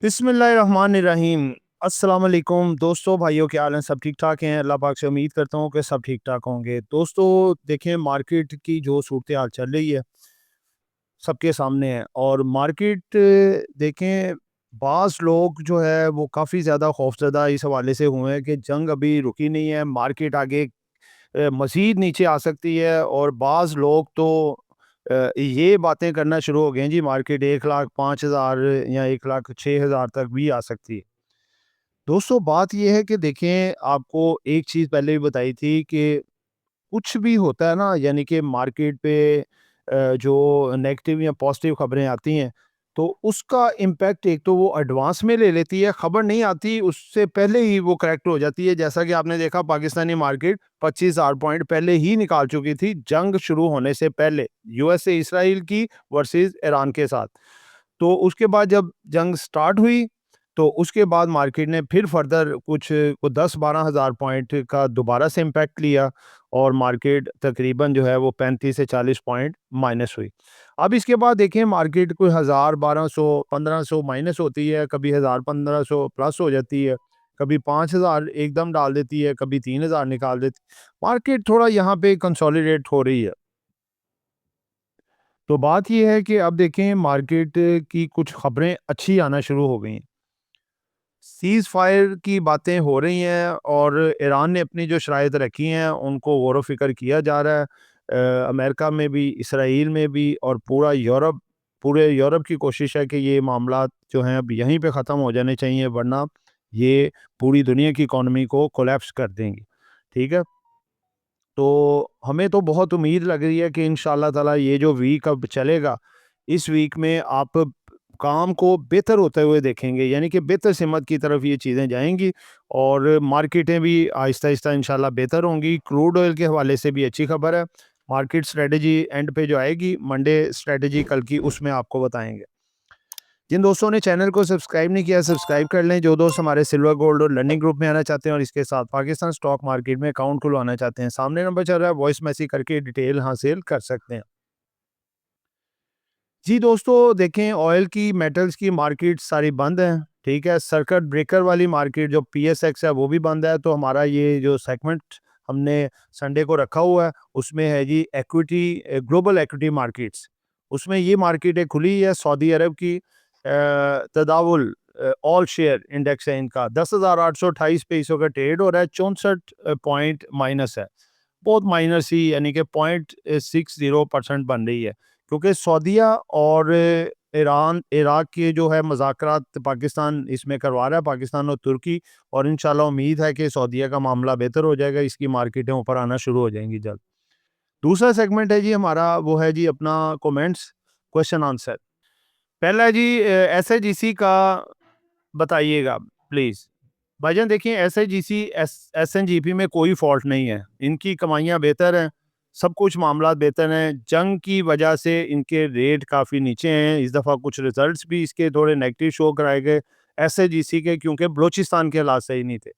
बिस्मिल्लाहिर्रहमानिर्रहीम। अस्सलाम वालेकुम दोस्तों, भाइयों, क्या हाल हैं? सब ठीक ठाक हैं? अल्लाह पाक से उम्मीद करता हूँ कि सब ठीक ठाक होंगे। दोस्तों, देखें, मार्केट की जो सूरत हाल चल रही है सबके सामने है। और मार्केट देखें, बाज़ लोग जो है वो काफ़ी ज़्यादा खौफज़दा इस हवाले से हुए हैं कि जंग अभी रुकी नहीं है, मार्केट आगे मज़ीद नीचे आ सकती है। और बाज़ लोग तो ये बातें करना शुरू हो गए हैं, जी मार्केट 1,05,000 या 1,06,000 तक भी आ सकती है। दोस्तों, बात ये है कि देखें, आपको एक चीज़ पहले भी बताई थी कि कुछ भी होता है ना, यानी कि मार्केट पे जो नेगेटिव या पॉजिटिव खबरें आती हैं, तो उसका इम्पैक्ट एक तो वो एडवांस में ले लेती है, खबर नहीं आती उससे पहले ही वो करेक्ट हो जाती है। जैसा कि आपने देखा, पाकिस्तानी मार्केट 25,000 पॉइंट पहले ही निकाल चुकी थी जंग शुरू होने से पहले, यूएसए इसराइल की वर्सेस ईरान के साथ। तो उसके बाद जब जंग स्टार्ट हुई, तो उसके बाद मार्केट ने फिर फर्दर कुछ 10-12 हज़ार पॉइंट का दोबारा से इम्पैक्ट लिया और मार्केट तकरीबन जो है वो 35 से 40 पॉइंट माइनस हुई। अब इसके बाद देखें, मार्केट कोई 1000, 1200, 1500 माइनस होती है, कभी 1000, 1500 प्लस हो जाती है, कभी 5000 एकदम डाल देती है, कभी 3000 निकाल देती है। मार्केट थोड़ा यहाँ पे कंसोलिडेट हो रही है। तो बात ये है कि अब देखें, मार्केट की कुछ खबरें अच्छी आना शुरू हो गई हैं। सीज़ फायर की बातें हो रही हैं और ईरान ने अपनी जो शराइत रखी हैं उनको गौर-व-फ़िक्र किया जा रहा है। अमेरिका में भी, इसराइल में भी और पूरे यूरोप की कोशिश है कि ये मामलात जो हैं अब यहीं पे ख़त्म हो जाने चाहिए, वरना ये पूरी दुनिया की इकॉनमी को कोलैप्स कर देंगी। ठीक है? तो हमें तो बहुत उम्मीद लग रही है कि इंशाअल्लाह ताला ये जो वीक अब चलेगा, इस वीक में आप काम को बेहतर होते हुए देखेंगे, यानी कि बेहतर सिमत की तरफ ये चीज़ें जाएँगी और मार्केटें भी आहिस्ता-आहिस्ता इंशाअल्लाह बेहतर होंगी। क्रूड ऑयल के हवाले से भी अच्छी खबर है। मार्केट स्ट्रैटेजी एंड पे जो आएगी, मंडे स्ट्रैटेजी कल की, उसमें आपको बताएँगे। जिन दोस्तों ने चैनल को सब्सक्राइब नहीं किया, सब्सक्राइब कर लें। जो दोस्त हमारे सिल्वर, गोल्ड और लर्निंग ग्रुप में आना चाहते हैं और इसके साथ पाकिस्तान स्टॉक मार्केट में अकाउंट खुलवाना चाहते हैं, सामने नंबर चल रहा है, वॉइस मैसेज करके डिटेल हासिल कर सकते हैं। जी दोस्तों, देखें, ऑयल की, मेटल्स की मार्केट सारी बंद है। ठीक है? सर्किट ब्रेकर वाली मार्केट जो पीएसएक्स है वो भी बंद है। तो हमारा ये जो सेगमेंट हमने संडे को रखा हुआ है, उसमें है जी इक्विटी, ग्लोबल इक्विटी मार्केट्स। उसमें ये मार्केटें खुली है सऊदी अरब की, तदावुल ऑल शेयर इंडेक्स है इनका, 10,828 पे इसका ट्रेड हो रहा है, 64 पॉइंट माइनस है। बहुत माइनस ही, यानी कि 0.60% बन रही है, क्योंकि सऊदीया और ईरान, इराक के जो है मुज़ाकरात पाकिस्तान इसमें करवा रहा है, पाकिस्तान और तुर्की। और इंशाल्लाह उम्मीद है कि सऊदीया का मामला बेहतर हो जाएगा, इसकी मार्केटें ऊपर आना शुरू हो जाएंगी जल्द। दूसरा सेगमेंट है जी हमारा, वो है जी अपना कमेंट्स, क्वेश्चन आंसर। पहला है जी एसआईजीसी का बताइएगा प्लीज़। भाईजान देखिए, एसआईजीसी, एसएनजीपी में कोई फ़ॉल्ट नहीं है। इनकी कमाइयाँ बेहतर हैं, सब कुछ मामलात बेहतर हैं। जंग की वजह से इनके रेट काफ़ी नीचे हैं। इस दफ़ा कुछ रिज़ल्ट्स भी इसके थोड़े नेगेटिव शो कराए गए एसएजीसी के, क्योंकि बलूचिस्तान के हालात सही नहीं थे।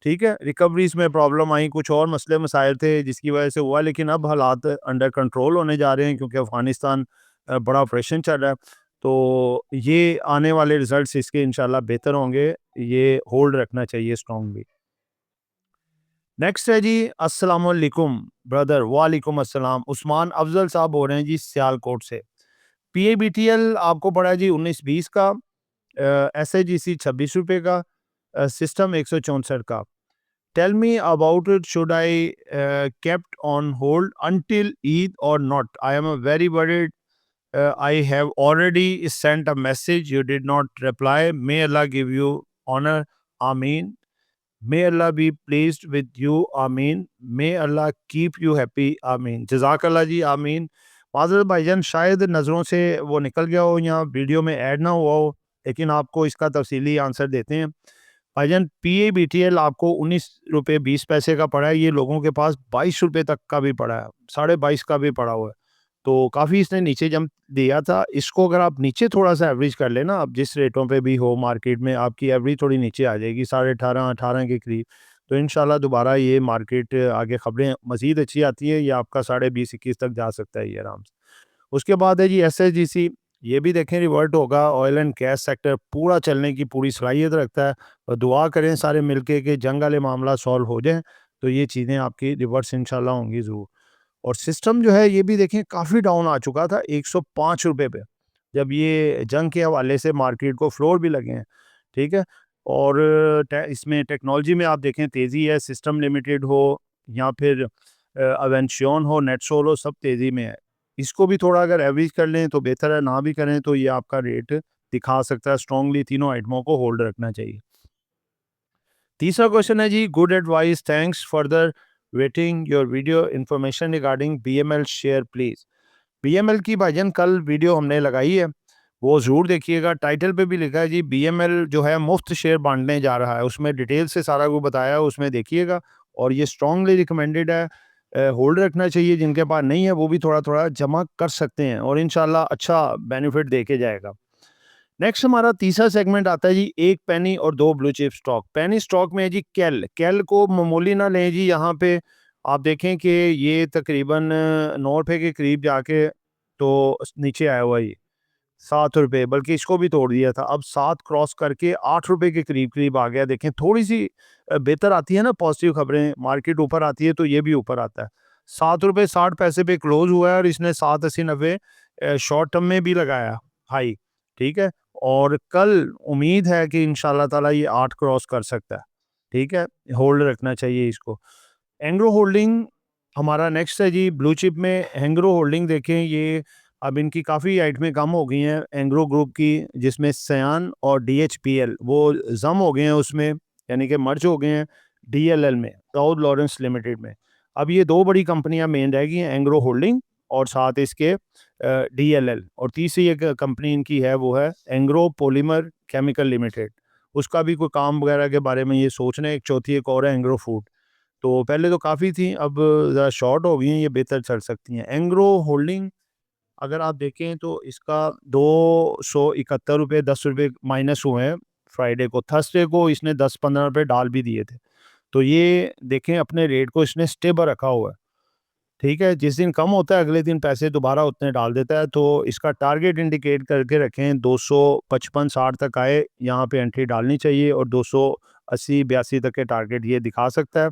ठीक है? रिकवरीज़ में प्रॉब्लम आई, कुछ और मसले मसाइल थे जिसकी वजह से हुआ, लेकिन अब हालात अंडर कंट्रोल होने जा रहे हैं, क्योंकि अफ़गानिस्तान बड़ा ऑपरेशन चल रहा है। तो ये आने वाले रिज़ल्ट्स इसके इंशाल्लाह बेहतर होंगे। ये होल्ड रखना चाहिए स्ट्रांगली। नेक्स्ट है जी, अस्सलाम वालेकुम ब्रदर। वालेकुम अस्सलाम। उस्मान अफ़ज़ल साहब बोल रहे हैं जी सियालकोट से। पीएबीटीएल आपको पड़ा है जी 19-20 का, एसआईजीसी ₹26 का, सिस्टम 164 का। Tell me about it, should I kept on hold until Eid और not? I am very worried. I have already sent a message. You did not reply. May Allah give you honor. Ameen. May Allah be pleased with you. Ameen. May Allah keep you happy. Ameen. जज़ाकल्लाह जी। आमीन। माज़रत भाईजान, शायद नज़रों से वो निकल गया हो या वीडियो में ऐड ना हुआ हो, लेकिन आपको इसका तफसीली आंसर देते हैं। भाईजान, पीएबीटीएल आपको ₹19.20 का पड़ा है। ये लोगों के पास ₹22 तक का भी पड़ा है, 22.5 का भी पड़ा हुआ है। तो काफ़ी इसने नीचे जंप दिया था। इसको अगर आप नीचे थोड़ा-सा एवरेज कर लें ना, आप जिस रेटों पे भी हो मार्केट में, आपकी एवरेज थोड़ी नीचे आ जाएगी, 18.5, 18 के करीब। तो इंशाल्लाह दोबारा ये मार्केट आगे खबरें मज़ीद अच्छी आती है, ये आपका 20.5, 21 तक जा सकता है ये आराम से। उसके बाद है जी एसएसजीसी। ये भी देखें रिवर्ट होगा। ऑयल एंड गैस सेक्टर पूरा चलने की पूरी सलाहियत रखता है, और दुआ करें सारे मिलके कि जंग वाले मामला सॉल्व हो जाएँ, तो ये चीज़ें आपकी रिवर्स इंशाल्लाह होंगी ज़रूर। और सिस्टम जो है ये भी देखें काफ़ी डाउन आ चुका था ₹105 पे, जब ये जंग के हवाले से मार्केट को फ्लोर भी लगे हैं, ठीक है? और इसमें टेक्नोलॉजी में आप देखें तेज़ी है, सिस्टम लिमिटेड हो या फिर अवेंशियन हो, नेटसोल हो, सब तेज़ी में है। इसको भी थोड़ा अगर एवरेज कर लें तो बेहतर है, ना भी करें तो ये आपका रेट दिखा सकता है। स्ट्रांगली तीनों आइटमों को होल्ड रखना चाहिए। तीसरा क्वेश्चन है जी, good advice, thanks further waiting your video information regarding BML share please. BML की भाईजान कल वीडियो हमने लगाई है, वो ज़रूर देखिएगा। टाइटल पे भी लिखा है जी बीएमएल जो है मुफ्त शेयर बांटने जा रहा है, उसमें डिटेल से सारा कुछ बताया है, उसमें देखिएगा। और ये स्ट्रांगली रिकमेंडेड है, होल्ड रखना चाहिए। जिनके पास नहीं है वो भी थोड़ा थोड़ा जमा कर सकते हैं, और इंशाल्लाह अच्छा बेनिफिट दे के जाएगा। नेक्स्ट हमारा तीसरा सेगमेंट आता है जी, एक पेनी और दो blue chip stock. Penny stock में है जी केल। केल को मामूली ना लें जी, यहाँ पे आप देखें कि ये तकरीबन 9 रुपए के करीब जाके तो नीचे आया हुआ है ये ₹7, बल्कि इसको भी तोड़ दिया था। अब 7 क्रॉस करके ₹8 के करीब-करीब आ गया। देखें थोड़ी-सी बेहतर आती है ना पॉजिटिव खबरें, मार्केट ऊपर आती है तो ये भी ऊपर आता है। ₹7.60 पे क्लोज़ हुआ है, और इसने 7.80-90 शॉर्ट टर्म में भी लगाया हाई, ठीक है? और कल उम्मीद है कि इंशाल्लाह ताला ये 8 क्रॉस कर सकता है, ठीक है? होल्ड रखना चाहिए इसको। एंग्रो होल्डिंग हमारा नेक्स्ट है जी, ब्लू चिप में एंग्रो होल्डिंग देखें, ये अब इनकी काफ़ी आइटमें कम हो गई हैं एंग्रो ग्रुप की, जिसमें सयान और डीएचपीएल वो जम हो गए हैं उसमें, यानी कि मर्ज हो गए हैं डीएलएल में, डाउ लॉरेंस लिमिटेड में। अब ये दो बड़ी कंपनियां मेन रह गई हैं, एंग्रो होल्डिंग और साथ इसके डीएलएल, और तीसरी एक कंपनी इनकी है वो है एंग्रो पॉलीमर केमिकल लिमिटेड। उसका भी कोई काम वगैरह के बारे में ये सोच रहे हैं। एक चौथी एक और है एंग्रो फूड। तो पहले तो काफ़ी थी, अब ज़रा शॉर्ट हो गई हैं, ये बेहतर चल सकती हैं। एंग्रो होल्डिंग अगर आप देखें तो इसका ₹271 ₹10 माइनस हुए हैं फ्राइडे को। थर्सडे को इसने ₹10-15 डाल भी दिए थे। तो ये देखें अपने रेट को इसने स्टेबल रखा हुआ है, ठीक है? जिस दिन कम होता है अगले दिन पैसे दोबारा उतने डाल देता है। तो इसका टारगेट इंडिकेट करके रखें, 255-60 तक आए, यहाँ पे एंट्री डालनी चाहिए, और 280-82 तक के टारगेट ये दिखा सकता है।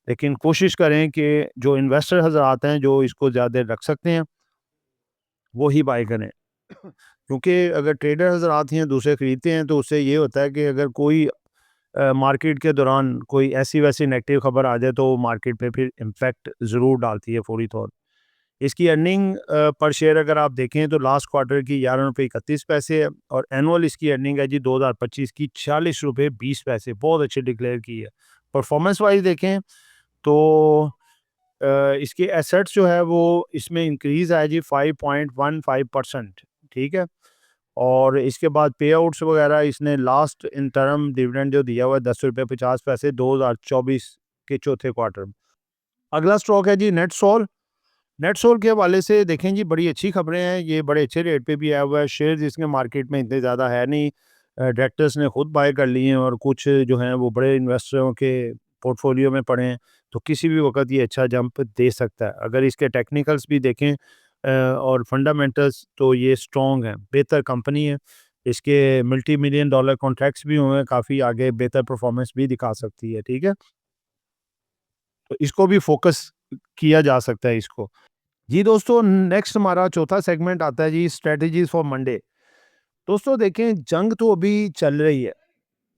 लेकिन कोशिश करें कि जो इन्वेस्टर हज़रात हैं जो इसको ज़्यादा रख सकते हैं, वो ही बाय करें। क्योंकि अगर ट्रेडर हज़रात हैं दूसरे खरीदते हैं तो उससे ये होता है कि अगर कोई मार्केट के दौरान कोई ऐसी-वैसी नेगेटिव खबर आ जाए तो वो मार्केट पे फिर इम्पैक्ट ज़रूर डालती है फ़ौरी तौर। इसकी अर्निंग पर शेयर अगर आप देखें तो लास्ट क्वार्टर की ₹11.31 है, और एनुअल इसकी अर्निंग है जी 2025 की ₹40.20। बहुत अच्छी डिक्लेयर की है। परफॉर्मेंस वाइज़ देखें तो इसके एसेट्स जो है वो इसमें इंक्रीज़ आया जी 5.15%, ठीक है? और इसके बाद पे आउट्स वगैरह इसने लास्ट इंटरम डिविडेंड जो दिया हुआ है ₹10.50 2024 के चौथे क्वार्टर में। अगला स्टॉक है जी नेटसोल। नेटसोल के हवाले से देखें जी बड़ी अच्छी खबरें हैं, ये बड़े अच्छे रेट पे भी आया हुआ है। शेयर्स इसके मार्केट में इतने ज़्यादा है नहीं, डायरेक्टर्स ने खुद बाय कर लिए हैं, और कुछ जो हैं वो बड़े इन्वेस्टरों के पोर्टफोलियो में पड़े हैं। तो किसी भी वक्त ये अच्छा जंप दे सकता है। अगर इसके टेक्निकल्स भी देखें और फंडामेंटल्स, तो ये स्ट्रॉन्ग है, बेहतर कंपनी है। इसके मल्टी मिलियन डॉलर कॉन्ट्रैक्ट्स भी हुए हैं, काफ़ी आगे बेहतर परफॉर्मेंस भी दिखा सकती है, ठीक है? तो इसको भी फोकस किया जा सकता है इसको। जी दोस्तों, नेक्स्ट हमारा चौथा सेगमेंट आता है जी, स्ट्रेटजीज फॉर मंडे। दोस्तों देखें, जंग तो अभी चल रही है,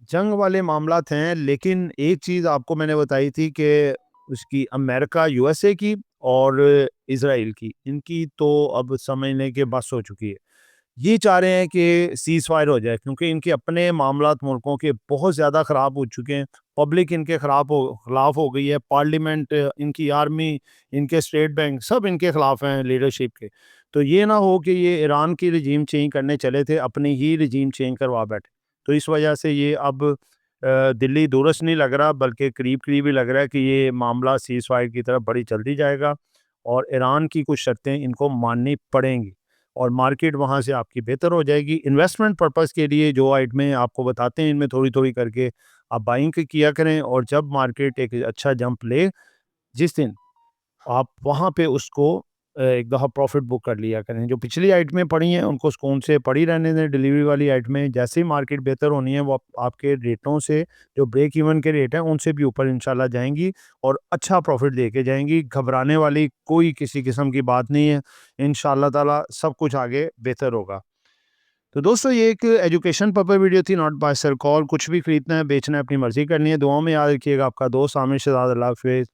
जंग वाले मामलात हैं, लेकिन एक चीज़ आपको मैंने बताई थी कि उसकी अमेरिका यूएसए की और इसराइल की, इनकी तो अब समझने के बस हो चुकी है। ये चाह रहे हैं कि सीज़ फायर हो जाए, क्योंकि इनके अपने मामलात मुल्कों के बहुत ज़्यादा ख़राब हो चुके हैं। पब्लिक इनके खिलाफ हो गई है, पार्लियामेंट, इनकी आर्मी, इनके स्टेट बैंक सब इनके खिलाफ हैं लीडरशिप के। तो ये ना हो कि ये ईरान की रजीम चेंज करने चले थे, अपनी ही रजीम चेंज करवा बैठे। तो इस वजह से ये अब दिल्ली दूरस्थ नहीं लग रहा, बल्कि करीब-करीब ही लग रहा है कि ये मामला सीज़ फायर की तरफ बड़ी जल्दी जाएगा, और ईरान की कुछ शर्तें इनको माननी पड़ेंगी, और मार्केट वहाँ से आपकी बेहतर हो जाएगी। इन्वेस्टमेंट पर्पस के लिए जो आइटमें आपको बताते हैं, इनमें थोड़ी-थोड़ी करके आप बाइंग किया करें, और जब मार्केट एक अच्छा जंप ले, जिस दिन आप वहाँ पे उसको एक दफ़ा प्रॉफ़िट बुक कर लिया करें। जो पिछली आइटमें पड़ी हैं उनको सुकून से पड़ी रहने दें, डिलीवरी वाली आइटमें जैसे ही मार्केट बेहतर होनी है वो आपके रेटों से, जो ब्रेक इवन के रेट हैं उनसे भी ऊपर इंशाल्लाह जाएँगी और अच्छा प्रॉफ़िट दे के जाएँगी। घबराने वाली कोई किसी किस्म की बात नहीं है। इंशाल्लाह ताला सब कुछ आगे बेहतर होगा। तो दोस्तों ये एक एजुकेशन पर्पस वीडियो थी, नॉट बाय सेल कॉल। कुछ भी खरीदना है, बेचना है, अपनी मर्ज़ी करनी है। दुआओं में याद रखिएगा। आपका दोस्त आमिर शहजाद। अल्लाह हाफ़िज़।